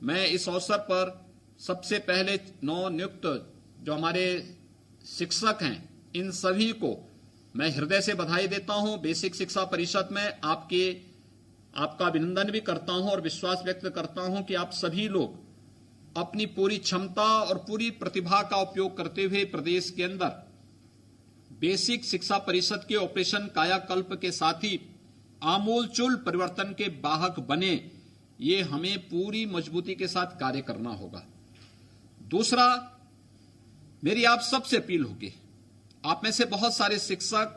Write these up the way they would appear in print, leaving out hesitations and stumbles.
मैं इस अवसर पर सबसे पहले नवनियुक्त जो हमारे शिक्षक हैं इन सभी को मैं हृदय से बधाई देता हूं। बेसिक शिक्षा परिषद में आपका अभिनंदन भी करता हूं और विश्वास व्यक्त करता हूं कि आप सभी लोग अपनी पूरी क्षमता और पूरी प्रतिभा का उपयोग करते हुए प्रदेश के अंदर बेसिक शिक्षा परिषद के ऑपरेशन कायाकल्प के साथ ही आमूलचूल परिवर्तन के वाहक बने, ये हमें पूरी मजबूती के साथ कार्य करना होगा। दूसरा, मेरी आप सबसे अपील होगी, आप में से बहुत सारे शिक्षक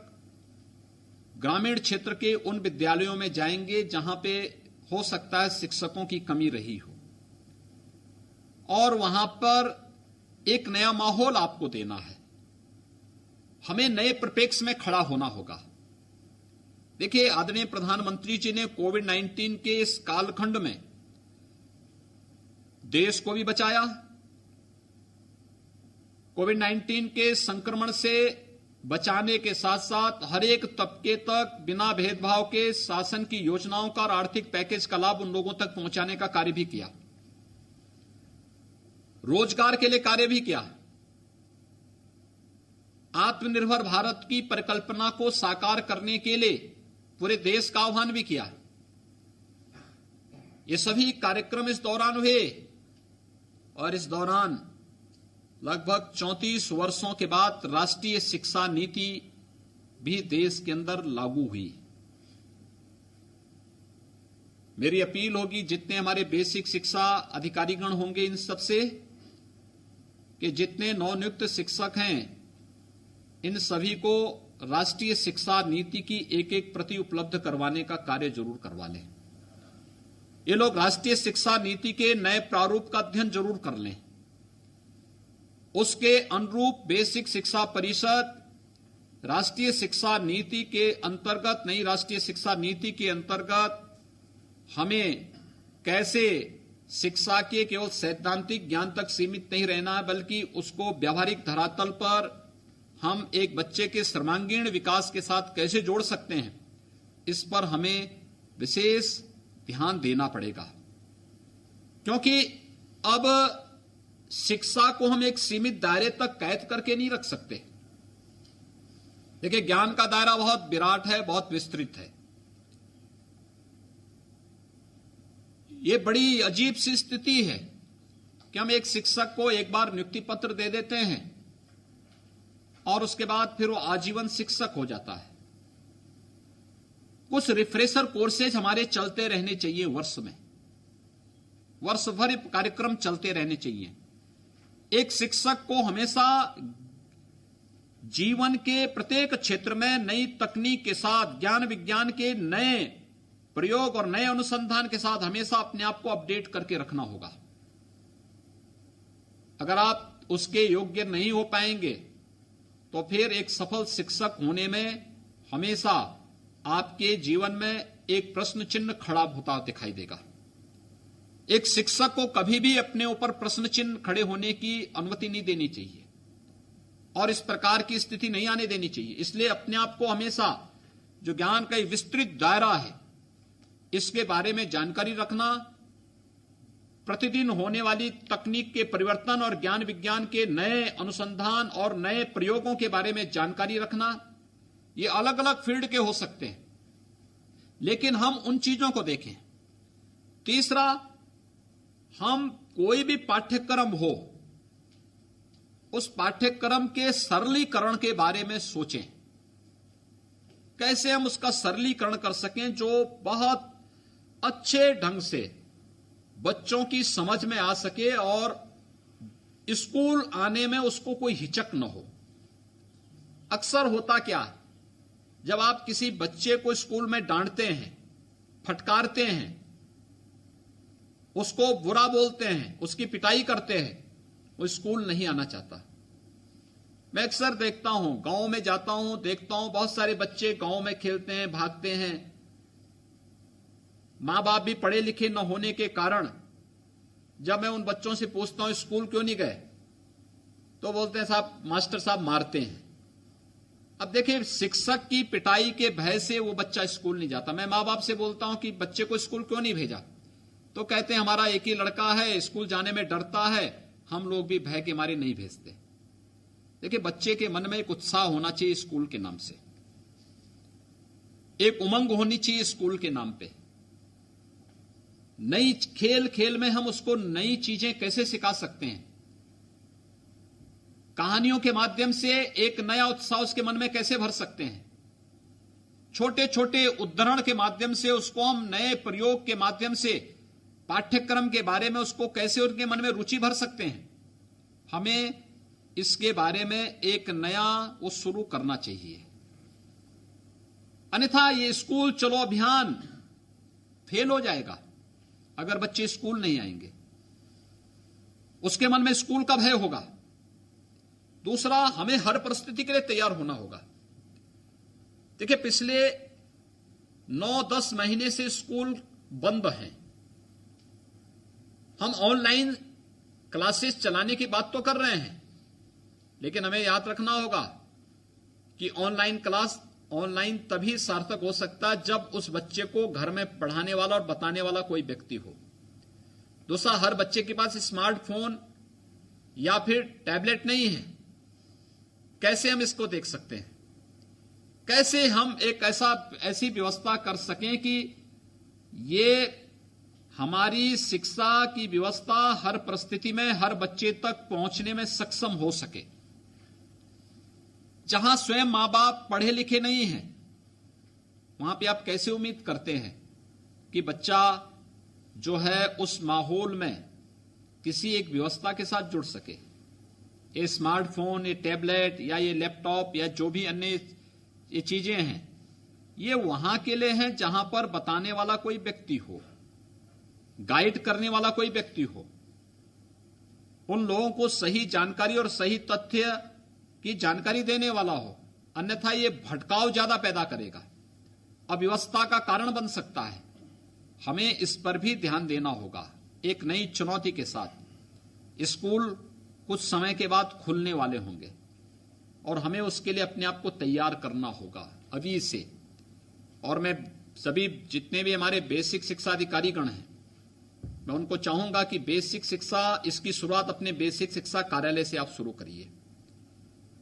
ग्रामीण क्षेत्र के उन विद्यालयों में जाएंगे जहां पे हो सकता है शिक्षकों की कमी रही हो, और वहां पर एक नया माहौल आपको देना है। हमें नए परिप्रेक्ष्य में खड़ा होना होगा। देखिए, आदरणीय प्रधानमंत्री जी ने कोविड-19 के इस कालखंड में देश को भी बचाया, कोविड-19 के संक्रमण से बचाने के साथ साथ हर एक तबके तक बिना भेदभाव के शासन की योजनाओं का और आर्थिक पैकेज का लाभ उन लोगों तक पहुंचाने का कार्य भी किया, रोजगार के लिए कार्य भी किया, आत्मनिर्भर भारत की परिकल्पना को साकार करने के लिए पूरे देश का आह्वान भी किया। ये सभी कार्यक्रम इस दौरान हुए और इस दौरान लगभग 34 वर्षों के बाद राष्ट्रीय शिक्षा नीति भी देश के अंदर लागू हुई। मेरी अपील होगी जितने हमारे बेसिक शिक्षा अधिकारीगण होंगे इन सबसे, कि जितने नवनियुक्त शिक्षक हैं इन सभी को राष्ट्रीय शिक्षा नीति की एक एक प्रति उपलब्ध करवाने का कार्य जरूर करवा लें। ये लोग राष्ट्रीय शिक्षा नीति के नए प्रारूप का अध्ययन जरूर कर लें। उसके अनुरूप बेसिक शिक्षा परिषद राष्ट्रीय शिक्षा नीति के अंतर्गत, नई राष्ट्रीय शिक्षा नीति के अंतर्गत हमें कैसे शिक्षा के केवल सैद्धांतिक ज्ञान तक सीमित नहीं रहना है, बल्कि उसको व्यावहारिक धरातल पर हम एक बच्चे के सर्वांगीण विकास के साथ कैसे जोड़ सकते हैं, इस पर हमें विशेष ध्यान देना पड़ेगा। क्योंकि अब शिक्षा को हम एक सीमित दायरे तक कैद करके नहीं रख सकते। देखिए, ज्ञान का दायरा बहुत विराट है, बहुत विस्तृत है। ये बड़ी अजीब सी स्थिति है कि हम एक शिक्षक को एक बार नियुक्ति पत्र दे देते हैं और उसके बाद फिर वो आजीवन शिक्षक हो जाता है। कुछ रिफ्रेशर कोर्सेज हमारे चलते रहने चाहिए, वर्ष भर कार्यक्रम चलते रहने चाहिए। एक शिक्षक को हमेशा जीवन के प्रत्येक क्षेत्र में नई तकनीक के साथ, ज्ञान विज्ञान के नए प्रयोग और नए अनुसंधान के साथ हमेशा अपने आप को अपडेट करके रखना होगा। अगर आप उसके योग्य नहीं हो पाएंगे तो फिर एक सफल शिक्षक होने में हमेशा आपके जीवन में एक प्रश्न चिन्ह खड़ा होता दिखाई देगा। एक शिक्षक को कभी भी अपने ऊपर प्रश्न चिन्ह खड़े होने की अनुमति नहीं देनी चाहिए और इस प्रकार की स्थिति नहीं आने देनी चाहिए। इसलिए अपने आप को हमेशा जो ज्ञान का विस्तृत दायरा है इसके बारे में जानकारी रखना, प्रतिदिन होने वाली तकनीक के परिवर्तन और ज्ञान विज्ञान के नए अनुसंधान और नए प्रयोगों के बारे में जानकारी रखना, ये अलग अलग फील्ड के हो सकते हैं, लेकिन हम उन चीजों को देखें। तीसरा, हम कोई भी पाठ्यक्रम हो, उस पाठ्यक्रम के सरलीकरण के बारे में सोचें। कैसे हम उसका सरलीकरण कर सकें जो बहुत अच्छे ढंग से बच्चों की समझ में आ सके और स्कूल आने में उसको कोई हिचक न हो। अक्सर होता क्या, जब आप किसी बच्चे को स्कूल में डांटते हैं, फटकारते हैं, उसको बुरा बोलते हैं, उसकी पिटाई करते हैं, वो स्कूल नहीं आना चाहता। मैं अक्सर देखता हूं, गांव में जाता हूं, देखता हूं बहुत सारे बच्चे गांव में खेलते हैं, भागते हैं। मां बाप भी पढ़े लिखे न होने के कारण जब मैं उन बच्चों से पूछता हूं स्कूल क्यों नहीं गए, तो बोलते हैं साहब मास्टर साहब मारते हैं। अब देखिए, शिक्षक की पिटाई के भय से वो बच्चा स्कूल नहीं जाता। मैं मां बाप से बोलता हूं कि बच्चे को स्कूल क्यों नहीं भेजा, तो कहते हैं हमारा एक ही लड़का है, स्कूल जाने में डरता है, हम लोग भी भय के मारे नहीं भेजते। देखिए, बच्चे के मन में एक उत्साह होना चाहिए स्कूल के नाम से, एक उमंग होनी चाहिए स्कूल के नाम पे। नई खेल खेल में हम उसको नई चीजें कैसे सिखा सकते हैं, कहानियों के माध्यम से एक नया उत्साह उसके मन में कैसे भर सकते हैं, छोटे छोटे उद्धरण के माध्यम से उसको हम नए प्रयोग के माध्यम से पाठ्यक्रम के बारे में उसको कैसे उनके मन में रुचि भर सकते हैं। हमें इसके बारे में एक नया वो शुरू करना चाहिए, अन्यथा ये स्कूल चलो अभियान फेल हो जाएगा अगर बच्चे स्कूल नहीं आएंगे। उसके मन में स्कूल का भय होगा। दूसरा, हमें हर परिस्थिति के लिए तैयार होना होगा। देखिए, पिछले 9-10 महीने से स्कूल बंद हैं। हम ऑनलाइन क्लासेस चलाने की बात तो कर रहे हैं, लेकिन हमें याद रखना होगा कि ऑनलाइन क्लास ऑनलाइन तभी सार्थक हो सकता है जब उस बच्चे को घर में पढ़ाने वाला और बताने वाला कोई व्यक्ति हो। दूसरा, हर बच्चे के पास स्मार्टफोन या फिर टैबलेट नहीं है। कैसे हम इसको देख सकते हैं, कैसे हम एक ऐसी व्यवस्था कर सकें कि ये हमारी शिक्षा की व्यवस्था हर परिस्थिति में हर बच्चे तक पहुंचने में सक्षम हो सके। जहां स्वयं मां बाप पढ़े लिखे नहीं हैं, वहां पे आप कैसे उम्मीद करते हैं कि बच्चा जो है उस माहौल में किसी एक व्यवस्था के साथ जुड़ सके। ये स्मार्टफोन, ये टैबलेट या ये लैपटॉप या जो भी अन्य ये चीजें हैं, ये वहां के लिए हैं जहां पर बताने वाला कोई व्यक्ति हो, गाइड करने वाला कोई व्यक्ति हो, उन लोगों को सही जानकारी और सही तथ्य की जानकारी देने वाला हो। अन्यथा ये भटकाव ज्यादा पैदा करेगा, अव्यवस्था का कारण बन सकता है। हमें इस पर भी ध्यान देना होगा। एक नई चुनौती के साथ स्कूल कुछ समय के बाद खुलने वाले होंगे और हमें उसके लिए अपने आप को तैयार करना होगा अभी से। और मैं सभी जितने भी हमारे बेसिक शिक्षा अधिकारीगण हैं, मैं उनको चाहूंगा कि बेसिक शिक्षा, इसकी शुरुआत अपने बेसिक शिक्षा कार्यालय से आप शुरू करिए।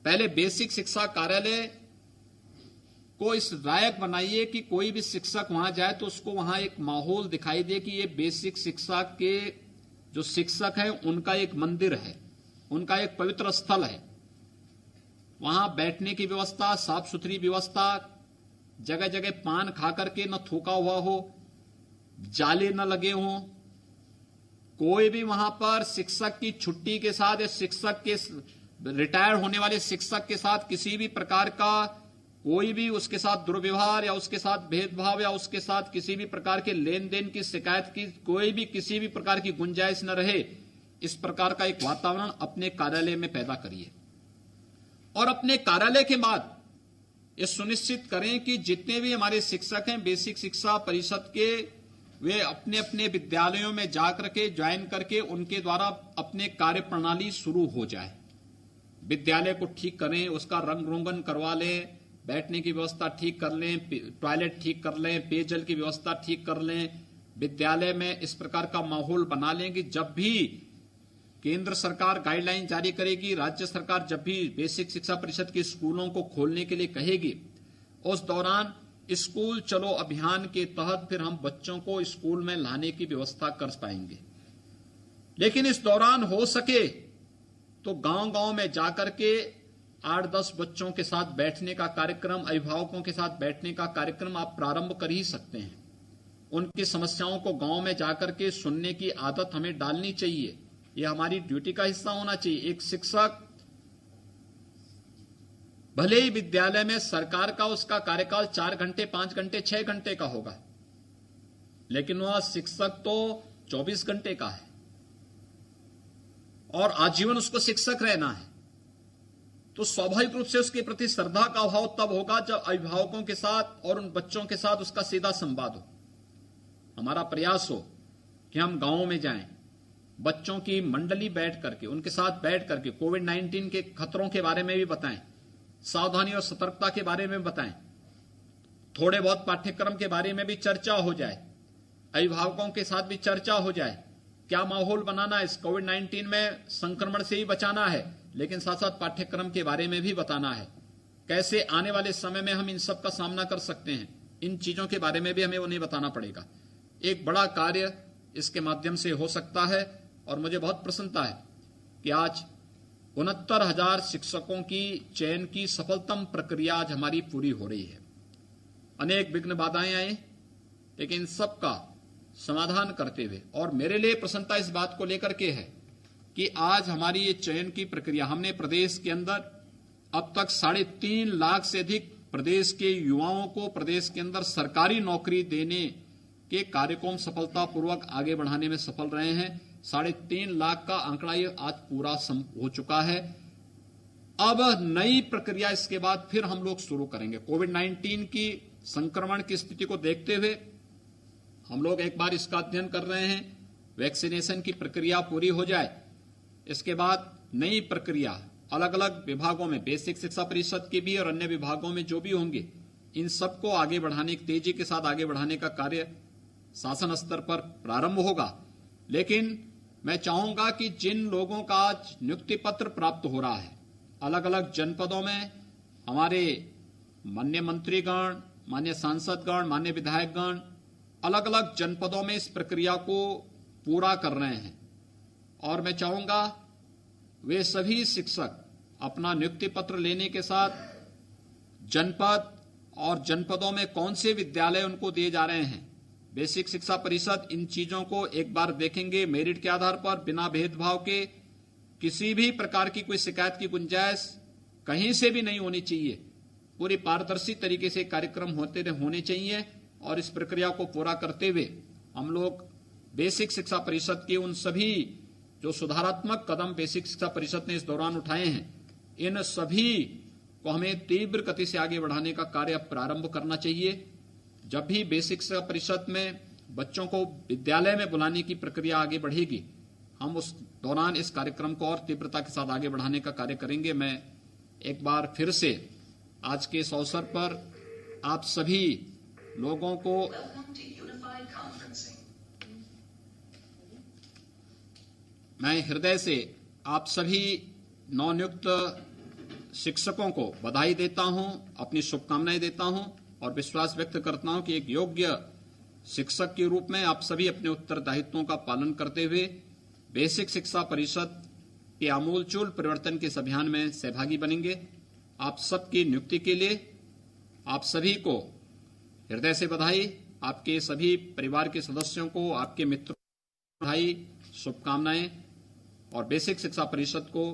पहले बेसिक शिक्षा कार्यालय को इस लायक बनाइए कि कोई भी शिक्षक वहां जाए तो उसको वहां एक माहौल दिखाई दे कि ये बेसिक शिक्षा के जो शिक्षक हैं उनका एक मंदिर है, उनका एक पवित्र स्थल है। वहां बैठने की व्यवस्था, साफ सुथरी व्यवस्था, जगह जगह पान खा करके न थूका हुआ हो, जाले न लगे हों, कोई भी वहां पर शिक्षक की छुट्टी के साथ या शिक्षक के रिटायर होने वाले शिक्षक के साथ किसी भी प्रकार का कोई भी उसके साथ दुर्व्यवहार या उसके साथ भेदभाव या उसके साथ किसी भी प्रकार के लेन देन की शिकायत की कोई भी किसी भी प्रकार की गुंजाइश न रहे, इस प्रकार का एक वातावरण अपने कार्यालय में पैदा करिए। और अपने कार्यालय के बाद ये सुनिश्चित करें कि जितने भी हमारे शिक्षक हैं बेसिक शिक्षा परिषद के, वे अपने अपने विद्यालयों में जाकर के ज्वाइन करके उनके द्वारा अपने कार्य प्रणाली शुरू हो जाए। विद्यालय को ठीक करें, उसका रंग रोगन करवा लें, बैठने की व्यवस्था ठीक कर लें, टॉयलेट ठीक कर लें, पेयजल की व्यवस्था ठीक कर लें। विद्यालय में इस प्रकार का माहौल बना लें कि जब भी केंद्र सरकार गाइडलाइन जारी करेगी, राज्य सरकार जब भी बेसिक शिक्षा परिषद के स्कूलों को खोलने के लिए कहेगी, उस दौरान स्कूल चलो अभियान के तहत फिर हम बच्चों को स्कूल में लाने की व्यवस्था कर पाएंगे। लेकिन इस दौरान हो सके तो गांव-गांव में जाकर के 8-10 बच्चों के साथ बैठने का कार्यक्रम, अभिभावकों के साथ बैठने का कार्यक्रम आप प्रारंभ कर ही सकते हैं। उनकी समस्याओं को गांव में जाकर के सुनने की आदत हमें डालनी चाहिए। यह हमारी ड्यूटी का हिस्सा होना चाहिए। एक शिक्षक भले ही विद्यालय में सरकार का उसका कार्यकाल 4 घंटे, 5 घंटे, 6 घंटे का होगा, लेकिन वह शिक्षक तो 24 घंटे का है और आजीवन उसको शिक्षक रहना है। तो स्वाभाविक रूप से उसके प्रति श्रद्धा का अभाव तब होगा जब अभिभावकों के साथ और उन बच्चों के साथ उसका सीधा संवाद हो। हमारा प्रयास हो कि हम गांवों में जाएं, बच्चों की मंडली बैठ करके, उनके साथ बैठ करके कोविड-19 के खतरों के बारे में भी बताएं, सावधानी और सतर्कता के बारे में बताएं, थोड़े बहुत पाठ्यक्रम के बारे में भी चर्चा हो जाए अभिभावकों के साथ भी चर्चा हो जाए, क्या माहौल बनाना है। इस कोविड-19 में संक्रमण से ही बचाना है, लेकिन साथ साथ पाठ्यक्रम के बारे में भी बताना है, कैसे आने वाले समय में हम इन सब का सामना कर सकते हैं, इन चीजों के बारे में भी हमें उन्हें बताना पड़ेगा। एक बड़ा कार्य इसके माध्यम से हो सकता है और मुझे बहुत प्रसन्नता है कि आज 69,000 शिक्षकों की चयन की सफलतम प्रक्रिया आज हमारी पूरी हो रही है। अनेक विघ्न बाधाएं आई, लेकिन सबका समाधान करते हुए, और मेरे लिए प्रसन्नता इस बात को लेकर के है कि आज हमारी ये चयन की प्रक्रिया, हमने प्रदेश के अंदर अब तक 3.5 लाख से अधिक प्रदेश के युवाओं को प्रदेश के अंदर सरकारी नौकरी देने के कार्यक्रम सफलतापूर्वक आगे बढ़ाने में सफल रहे हैं। 3.5 लाख का आंकड़ा ये आज पूरा हो चुका है। अब नई प्रक्रिया इसके बाद फिर हम लोग शुरू करेंगे। कोविड-19 की संक्रमण की स्थिति को देखते हुए हम लोग एक बार इसका अध्ययन कर रहे हैं, वैक्सीनेशन की प्रक्रिया पूरी हो जाए, इसके बाद नई प्रक्रिया अलग अलग विभागों में, बेसिक शिक्षा परिषद के भी और अन्य विभागों में जो भी होंगे, इन सबको आगे बढ़ाने, तेजी के साथ आगे बढ़ाने का कार्य शासन स्तर पर प्रारंभ होगा। लेकिन मैं चाहूंगा कि जिन लोगों का आज नियुक्ति पत्र प्राप्त हो रहा है अलग अलग जनपदों में, हमारे माननीय मंत्रीगण, माननीय सांसदगण, माननीय विधायकगण अलग अलग जनपदों में इस प्रक्रिया को पूरा कर रहे हैं, और मैं चाहूंगा वे सभी शिक्षक अपना नियुक्ति पत्र लेने के साथ जनपद और जनपदों में कौन से विद्यालय उनको दिए जा रहे हैं, बेसिक शिक्षा परिषद इन चीजों को एक बार देखेंगे। मेरिट के आधार पर बिना भेदभाव के किसी भी प्रकार की कोई शिकायत की गुंजाइश कहीं से भी नहीं होनी चाहिए। पूरी पारदर्शी तरीके से कार्यक्रम होने चाहिए, और इस प्रक्रिया को पूरा करते हुए हम लोग बेसिक शिक्षा परिषद के उन सभी जो सुधारात्मक कदम बेसिक शिक्षा परिषद ने इस दौरान उठाए हैं, इन सभी को हमें तीव्र गति से आगे बढ़ाने का कार्य प्रारंभ करना चाहिए। जब भी बेसिक शिक्षा परिषद में बच्चों को विद्यालय में बुलाने की प्रक्रिया आगे बढ़ेगी, हम उस दौरान इस कार्यक्रम को और तीव्रता के साथ आगे बढ़ाने का कार्य करेंगे। मैं एक बार फिर से आज के इस अवसर पर आप सभी लोगों को मैं हृदय से आप सभी नवनियुक्त शिक्षकों को बधाई देता हूं, अपनी शुभकामनाएं देता हूं और विश्वास व्यक्त करता हूं कि एक योग्य शिक्षक के रूप में आप सभी अपने उत्तरदायित्वों का पालन करते हुए बेसिक शिक्षा परिषद के आमूलचूल परिवर्तन के इस अभियान में सहभागी बनेंगे। आप सबकी नियुक्ति के लिए आप सभी को हृदय से बधाई, आपके सभी परिवार के सदस्यों को, आपके मित्रों को बधाई, शुभकामनाएं, और बेसिक शिक्षा परिषद को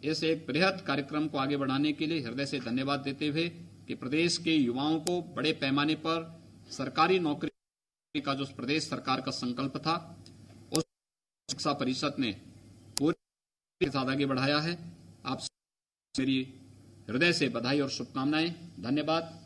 इस एक बृहद कार्यक्रम को आगे बढ़ाने के लिए हृदय से धन्यवाद देते हुए कि प्रदेश के युवाओं को बड़े पैमाने पर सरकारी नौकरी का जो प्रदेश सरकार का संकल्प था, उस शिक्षा परिषद ने पूरे के साथ आगे बढ़ाया है। आप मेरी हृदय से बधाई और शुभकामनाएं। धन्यवाद।